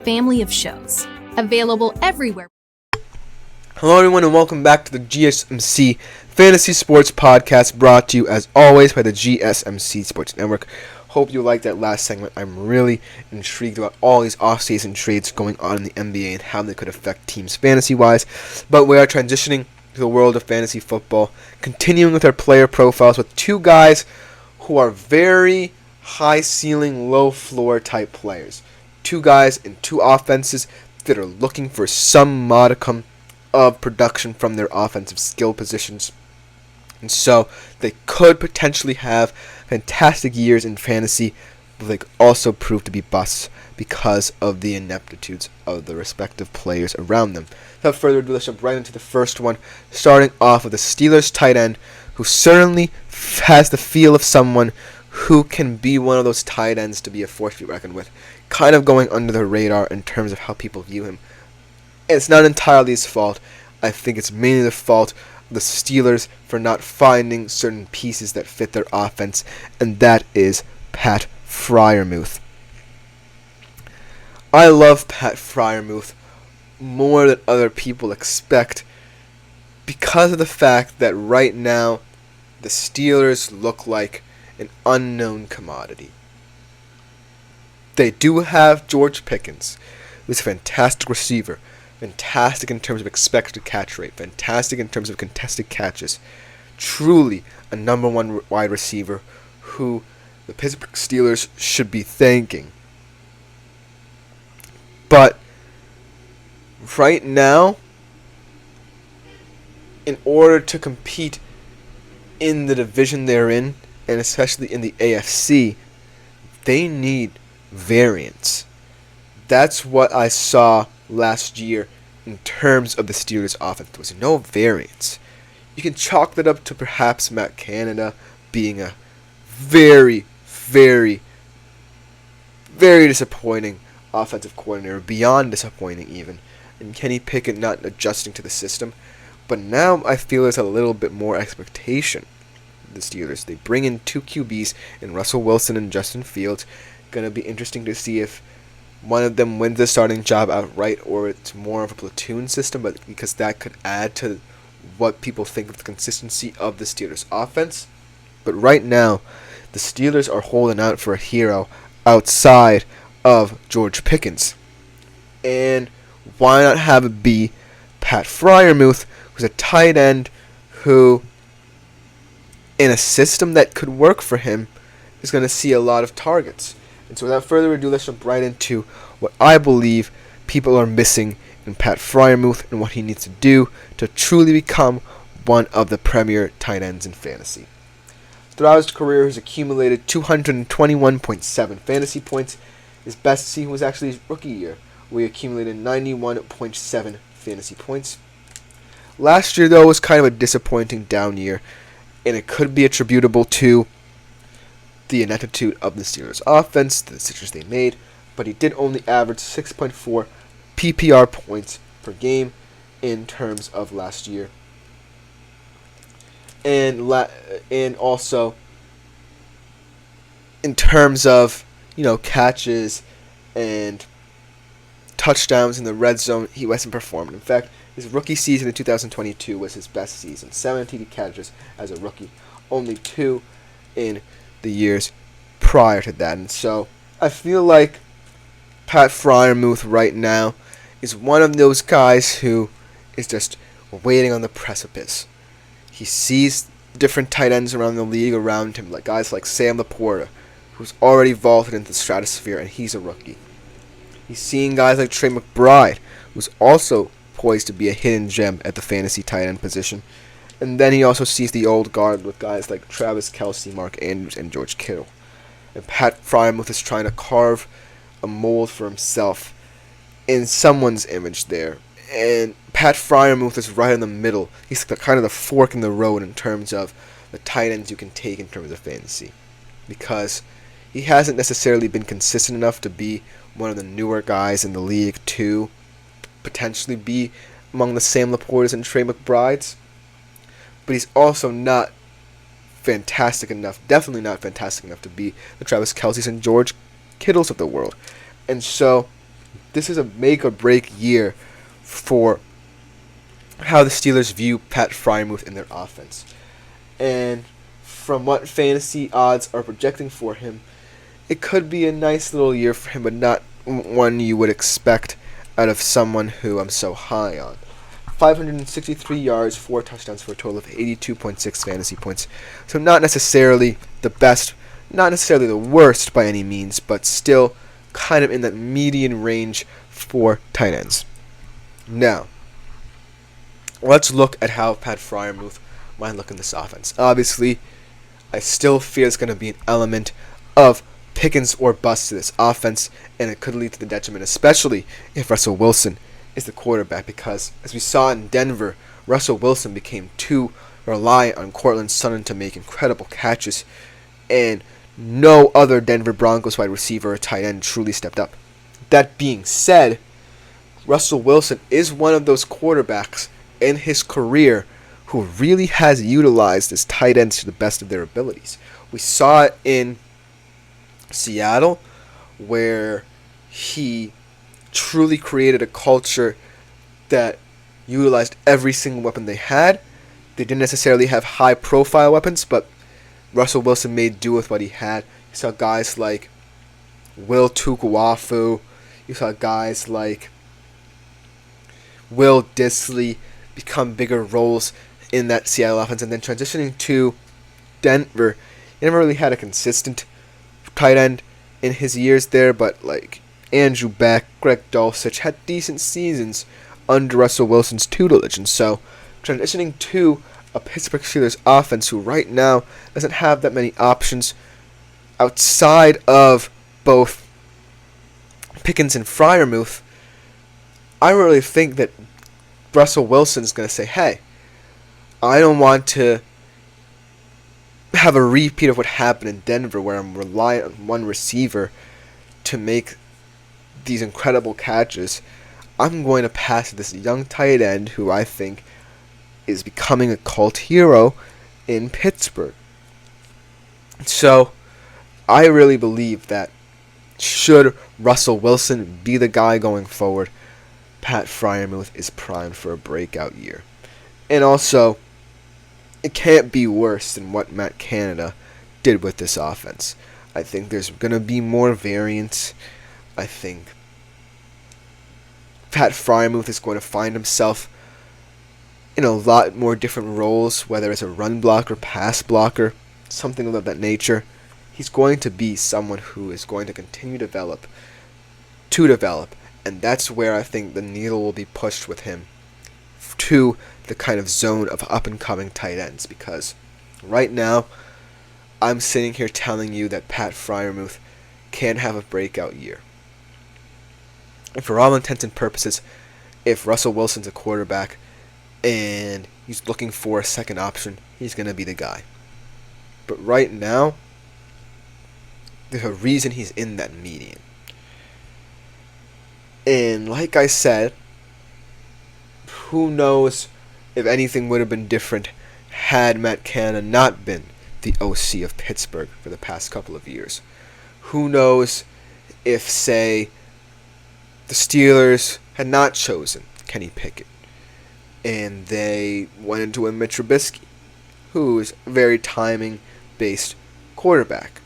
family of shows. Available everywhere. Hello everyone and welcome back to the GSMC Fantasy Sports Podcast, brought to you as always by the GSMC Sports Network. Hope you liked that last segment. I'm really intrigued about all these off-season trades going on in the NBA and how they could affect teams fantasy-wise. But we are transitioning to the world of fantasy football, continuing with our player profiles with two guys who are very high-ceiling, low-floor type players. Two guys in two offenses that are looking for some modicum of production from their offensive skill positions. And so they could potentially have fantastic years in fantasy, but they could also prove to be busts because of the ineptitudes of the respective players around them. Without further ado, let's jump right into the first one, starting off with the Steelers tight end, who certainly has the feel of someone who can be one of those tight ends to be a force to be reckoned with, kind of going under the radar in terms of how people view him. And it's not entirely his fault. I think it's mainly the fault of the Steelers for not finding certain pieces that fit their offense, and that is Pat Freiermuth. I love Pat Freiermuth more than other people expect because of the fact that right now the Steelers look like an unknown commodity. They do have George Pickens, who's a fantastic receiver, fantastic in terms of expected catch rate, fantastic in terms of contested catches, truly a number one wide receiver who the Pittsburgh Steelers should be thanking. But right now, in order to compete in the division they're in, and especially in the AFC, they need variance. That's what I saw last year in terms of the Steelers' offense. There was no variance. You can chalk that up to perhaps Matt Canada being a very, very, very disappointing offensive coordinator, beyond disappointing even, and Kenny Pickett not adjusting to the system. But now I feel there's a little bit more expectation. The Steelers, they bring in two QBs in Russell Wilson and Justin Fields. Going to be interesting to see if one of them wins the starting job outright or it's more of a platoon system, but because that could add to what people think of the consistency of the Steelers offense. But right now, the Steelers are holding out for a hero outside of George Pickens. And why not have it be Pat Freiermuth, who's a tight end who, in a system that could work for him, is going to see a lot of targets. And so without further ado, let's jump right into what I believe people are missing in Pat Freiermuth and what he needs to do to truly become one of the premier tight ends in fantasy. Throughout his career, he's accumulated 221.7 fantasy points. His best season was actually his rookie year, where he accumulated 91.7 fantasy points. Last year, though, was kind of a disappointing down year, and it could be attributable to the ineptitude of the Steelers' offense, the decisions they made, but he did only average 6.4 PPR points per game in terms of last year. And also in terms of, catches and touchdowns in the red zone, he wasn't performing. In fact, his rookie season in 2022 was his best season. 17 catches as a rookie, only 2 in the years prior to that. And so I feel like Pat Freiermuth right now is one of those guys who is just waiting on the precipice. He sees different tight ends around the league around him, like guys like Sam Laporta, who's already vaulted into the stratosphere, and he's a rookie. He's seeing guys like Trey McBride, who's also poised to be a hidden gem at the fantasy tight end position. And then he also sees the old guard with guys like Travis Kelce, Mark Andrews, and George Kittle. And Pat Freiermuth is trying to carve a mold for himself in someone's image there. And Pat Freiermuth is right in the middle. He's kind of the fork in the road in terms of the tight ends you can take in terms of fantasy. Because he hasn't necessarily been consistent enough to be one of the newer guys in the league to potentially be among the Sam Laportas and Trey McBrides. But he's also not fantastic enough, definitely not fantastic enough to be the Travis Kelce's and George Kittles of the world. And so This is a make or break year for how the Steelers view Pat Freiermuth in their offense. And from what fantasy odds are projecting for him, it could be a nice little year for him, but not one you would expect out of someone who I'm so high on. 563 yards, 4 touchdowns for a total of 82.6 fantasy points. So not necessarily the best, not necessarily the worst by any means, but still kind of in that median range for tight ends. Now, let's look at how Pat Freiermuth might look in this offense. Obviously, I still fear it's going to be an element of Pickens or bust to this offense, and it could lead to the detriment, especially if Russell Wilson is the quarterback, because as we saw in Denver, Russell Wilson became too reliant on Courtland Sutton to make incredible catches, and no other Denver Broncos wide receiver or tight end truly stepped up. That being said, Russell Wilson is one of those quarterbacks in his career who really has utilized his tight ends to the best of their abilities. We saw it in Seattle, where he truly created a culture that utilized every single weapon they had. They didn't necessarily have high-profile weapons, but Russell Wilson made do with what he had. You saw guys like Will Tukuafu. You saw guys like Will Disley become bigger roles in that Seattle offense, and then transitioning to Denver, he never really had a consistent tight end in his years there, but like Andrew Beck, Greg Dulcich had decent seasons under Russell Wilson's tutelage, and so transitioning to a Pittsburgh Steelers offense who right now doesn't have that many options outside of both Pickens and Freiermuth, I really think that Russell Wilson's going to say, hey, I don't want to have a repeat of what happened in Denver where I'm reliant on one receiver to make these incredible catches. I'm going to pass to this young tight end who I think is becoming a cult hero in Pittsburgh. So I really believe that should Russell Wilson be the guy going forward, Pat Freiermuth is primed for a breakout year. And also, it can't be worse than what Matt Canada did with this offense. I think there's going to be more variance. I think Pat Freiermuth is going to find himself in a lot more different roles, whether it's a run blocker, pass blocker, something of that nature. He's going to be someone who is going to continue to develop, and that's where I think the needle will be pushed with him to the kind of zone of up-and-coming tight ends, because right now I'm sitting here telling you that Pat Freiermuth can have a breakout year. And for all intents and purposes, if Russell Wilson's a quarterback and he's looking for a second option, he's going to be the guy. But right now, there's a reason he's in that median. And like I said, who knows if anything would have been different had Matt Canada not been the OC of Pittsburgh for the past couple of years. Who knows if, say, the Steelers had not chosen Kenny Pickett and they went into a Mitch Trubisky, who is a very timing-based quarterback.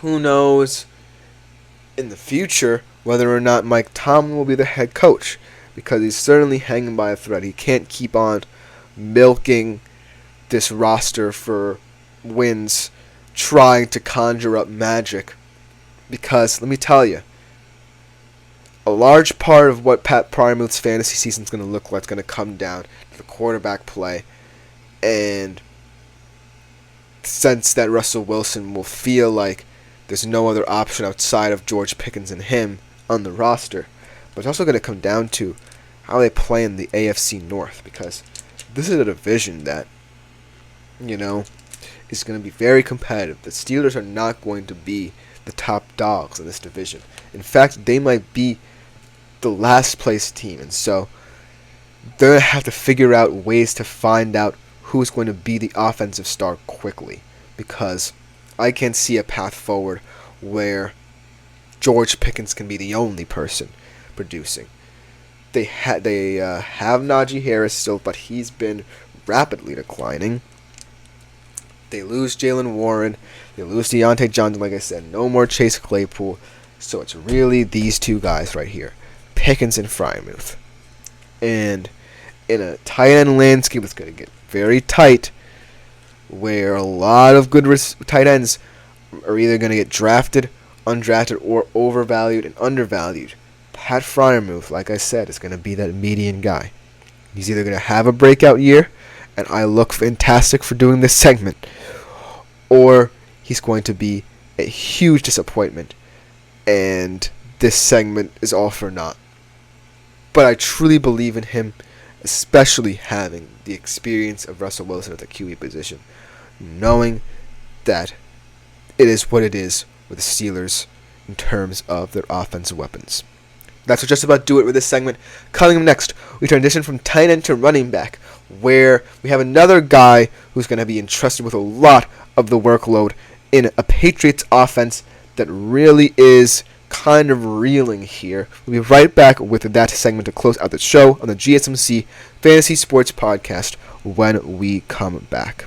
Who knows in the future whether or not Mike Tomlin will be the head coach, because he's certainly hanging by a thread. He can't keep on milking this roster for wins, trying to conjure up magic, because let me tell you, a large part of what Pat Freiermuth's fantasy season is going to look like is going to come down to the quarterback play, and the sense that Russell Wilson will feel like there's no other option outside of George Pickens and him on the roster. But it's also going to come down to how they play in the AFC North, because this is a division that, is going to be very competitive. The Steelers are not going to be the top dogs in this division. In fact, they might be the last place team, and so they're going to have to figure out ways to find out who's going to be the offensive star quickly, because I can't see a path forward where George Pickens can be the only person producing. They have Najee Harris still, but he's been rapidly declining. They lose Jalen Warren. They lose Deontay Johnson, like I said. No more Chase Claypool. So it's really these two guys right here, Pickens and Freiermuth. And in a tight end landscape, it's going to get very tight, where a lot of good tight ends are either going to get drafted, undrafted, or overvalued and undervalued. Pat Freiermuth, like I said, is going to be that median guy. He's either going to have a breakout year, and I look fantastic for doing this segment, or he's going to be a huge disappointment, and this segment is all for naught. But I truly believe in him, especially having the experience of Russell Wilson at the QB position, knowing that it is what it is with the Steelers in terms of their offensive weapons. That's what just about do it with this segment. Coming up next, we transition from tight end to running back, where we have another guy who's going to be entrusted with a lot of the workload in a Patriots offense that really is kind of reeling here. We'll be right back with that segment to close out the show on the GSMC Fantasy Sports Podcast when we come back.